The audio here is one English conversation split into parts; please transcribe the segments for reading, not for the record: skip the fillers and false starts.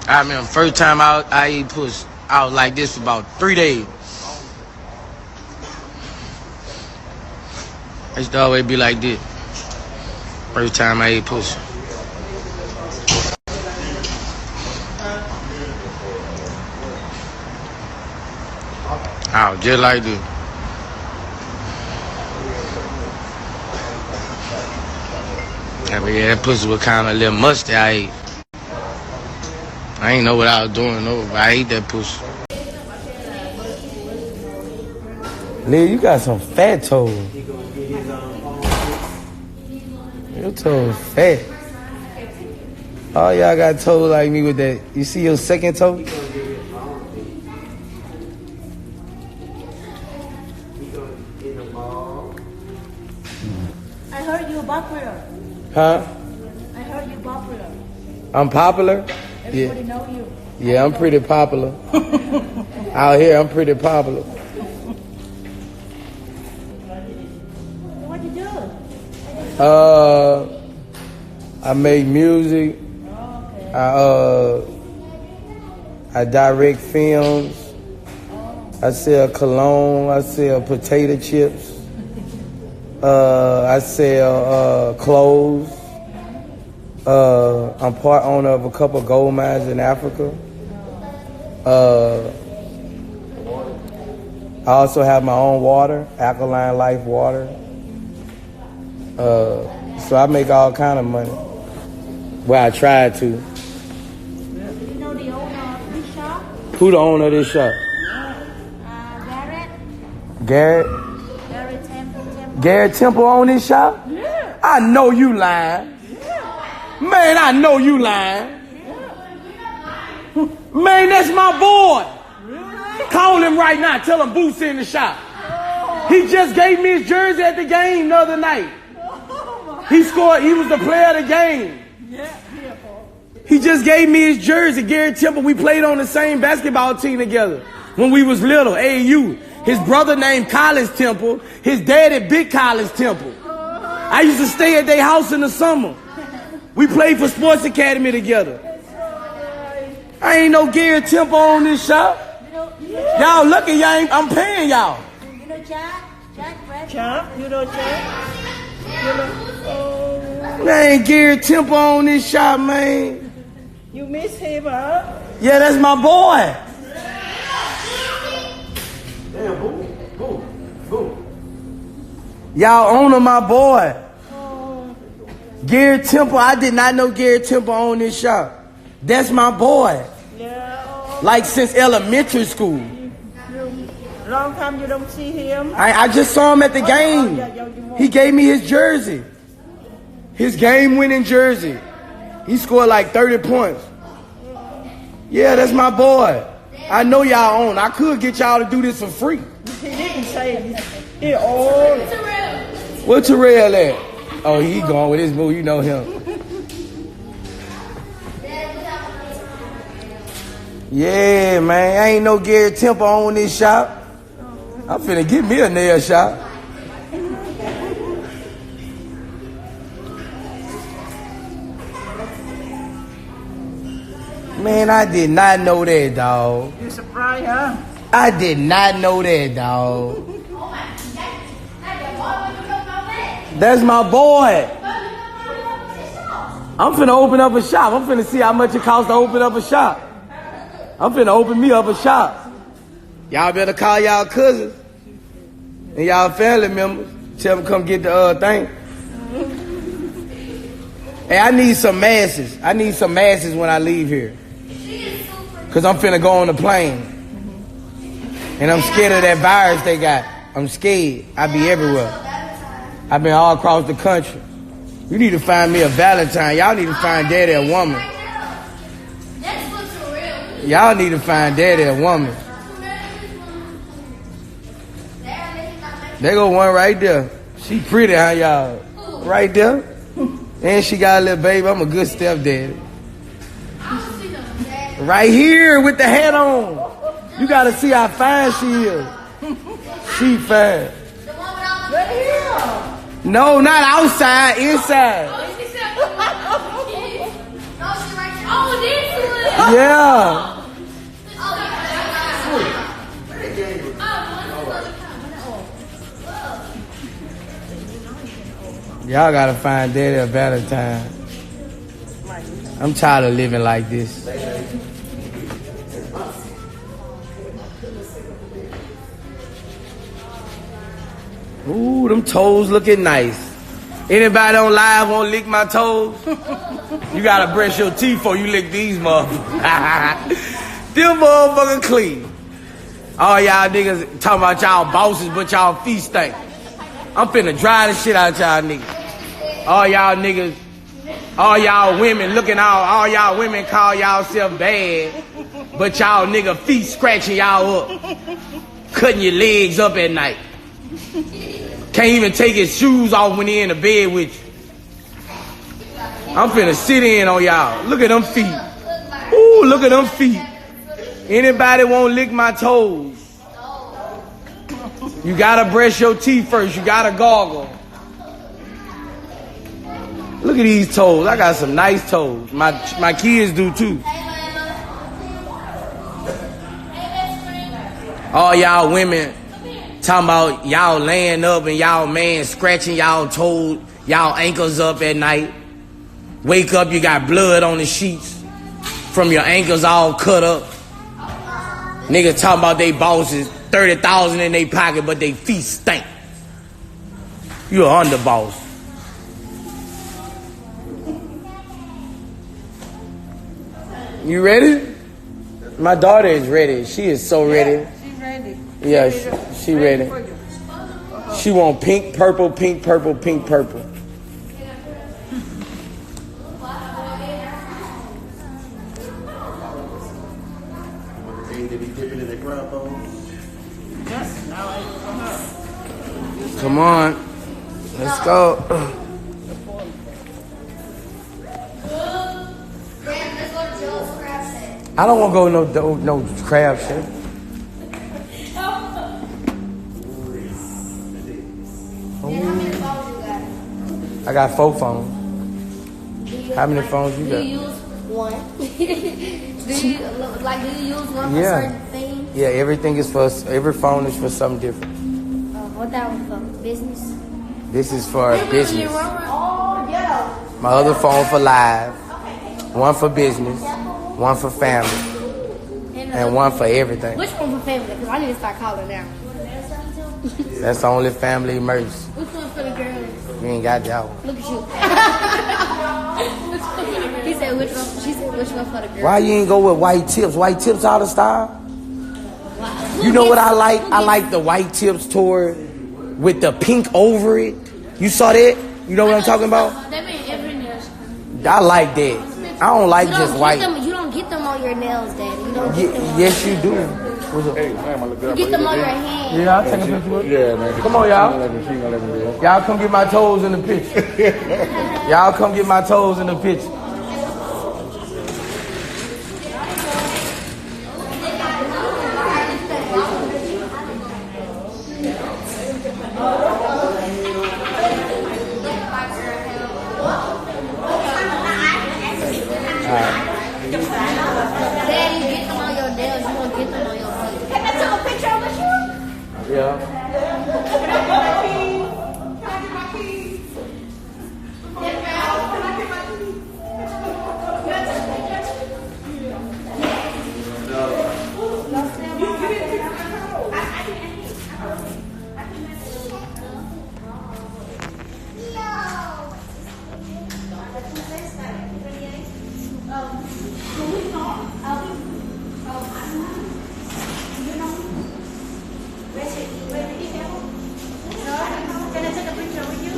I remember first time I ate pussy, I was like this for about 3 days. I used to always be like this. First time I ate pussy. I was just like this. Yeah, but yeah, that pussy was kind of a little musty. I ate. I ain't know what I was doing, though, but I ate that pussy. Leah, you got some fat toes. Your toes fat. All y'all got toes like me with that. You see your second toe? I heard you popular. Huh? I heard you popular. I'm popular? Everybody know you. Yeah, I'm pretty popular. Out here, I'm pretty popular. What you do? I make music. I direct films. I sell cologne. I sell potato chips. I sell clothes. I'm part owner of a couple gold mines in Africa. I also have my own water, Alkaline Life water. So I make all kind of money. Well, I try to. You know the owner of this shop? Who the owner of this shop? Garrett. Garrett? Garrett Temple. Garrett Temple own this shop? Yeah. I know you lying. Yeah. Man, I know you lying. Yeah. Man, that's my boy. Really? Call him right now. Tell him Boosie in the shop. Oh. He just gave me his jersey at the game the other night. Oh, He scored. He was the player of the game. yeah. He just gave me his jersey. Garrett Temple. We played on the same basketball team together when we was little. AAU. His brother named Collins Temple. His daddy Big Collins Temple. I used to stay at their house in the summer. We played for Sports Academy together. I ain't no Garrett Temple on this shop. Y'all lucky y'all ain't, I'm paying y'all. You know Jack? Jack Brett? Champ, you know Jack? You know, There ain't Garrett Temple on this shop, man. you miss him, huh? Yeah, that's my boy. Y'all owner my boy. Garrett Temple, I did not know Garrett Temple owned this shop. That's my boy. Yeah. Like since elementary school. Long time you don't see him. I just saw him at the game. He gave me his jersey. His game-winning jersey. He scored like 30 points. Yeah, that's my boy. I know y'all own. I could get y'all to do this for free. He didn't say he owned. Where Terrell at? Oh, he gone with his move. You know him. Yeah, man. I ain't no Garrett Temple on this shop. I'm finna get me a nail shop. Man, I did not know that, dog. You surprised, huh? I did not know that, dog. That's my boy. I'm finna open up a shop. I'm finna see how much it costs to open up a shop. I'm finna open me up a shop. Y'all better call y'all cousins and y'all family members. Tell them come get the thing. Hey, I need some masses. I need some masses when I leave here. Because I'm finna go on the plane. And I'm scared of that virus they got. I'm scared. I be everywhere. I've been all across the country. You need to find me a Valentine. Y'all need to find daddy a woman. Y'all need to find daddy a woman. There go one right there. She pretty, huh, y'all? Right there. And she got a little baby. I'm a good stepdaddy. Right here with the hat on. You gotta see how fine she is. She fine. No, not outside, inside. Yeah. Y'all gotta find daddy a better time. I'm tired of living like this. Ooh, them toes looking nice. Anybody on live want to lick my toes? You gotta brush your teeth before you lick these motherfuckers. Them motherfuckers clean. All y'all niggas talking about y'all bosses, but y'all feet stink. I'm finna dry the shit out of y'all niggas. All y'all niggas, all y'all women looking all y'all women call y'all self bad, but y'all nigga feet scratching y'all up, cutting your legs up at night. Can't even take his shoes off when he in the bed with you. I'm finna sit in on y'all. Look at them feet. Ooh, look at them feet. Anybody won't lick my toes? You gotta brush your teeth first. You gotta gargle. Look at these toes. I got some nice toes. My kids do too. All y'all women talking about y'all laying up and y'all man scratching y'all toes, y'all ankles up at night. Wake up, you got blood on the sheets from your ankles all cut up. Niggas talking about they bosses, 30,000 in their pocket, but they feet stink. You an underboss. You ready? My daughter is ready. She is so ready. She's ready. Yeah, she ready. She want pink, purple, pink, purple, pink, purple. Come on, let's go. I don't want to go no crab shit. I got 4 phones. How many phones you got? Do you use one? do you use one for certain things? Yeah, everything is for every phone is for something different. What that one for? Business? This is for business. Oh, yeah. My other phone for live. One for business. One for family. And one for everything. Which one for family? Because I need to start calling now. That's the only family emergency. Which one for the girls? You ain't got that one. Look at you. He said which one? She said which one for the girls? Why you ain't go with white tips? White tips out of style? You know what I like? I like the white tips tour with the pink over it. You saw that? You know what I'm talking about? That means every nail. I like that. I don't like just white. You don't get them on your nails, Daddy. You don't get them. Yes, you do. What's up? Hey, man, my little girl. You get them on your hand. Yeah, I'll take a picture with you. Yeah, man. Come on, y'all. She ain't gonna let me do it. Y'all come get my toes in the picture. Y'all come get my toes in the picture. Daddy, get them on your nails. You won't get them on your feet. Can I take a picture with you? Yeah.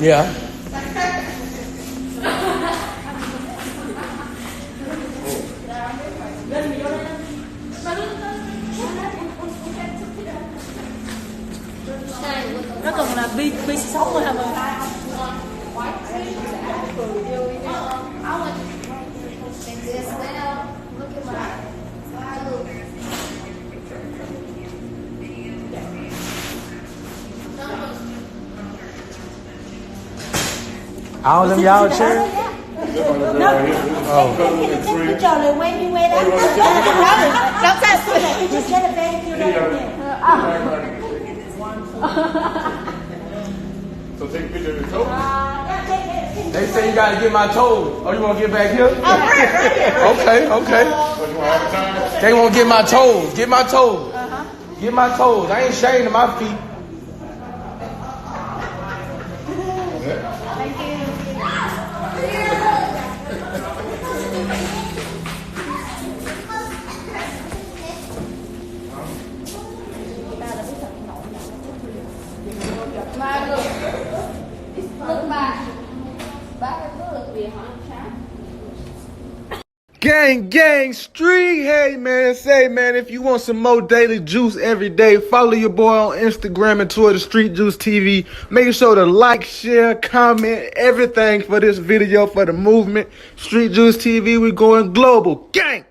Yeah. Nó còn là bi sống rồi hả mình? All them y'all chairs? Put y'all the way you went up. Don't touch it. Just get a pedicure right there. So take a picture of your toes. They say you gotta get my toes. Oh, you wanna get back here? Okay, okay. But you want to advertise? They wanna get my toes. Get my toes. Get my toes. I ain't ashamed of my feet. Gang, street, hey man, say man, if you want some more daily juice every day, follow your boy on Instagram and Twitter, Street Juice TV. Make sure to like, share, comment, everything for this video, for the movement. Street Juice TV, we going global. Gang!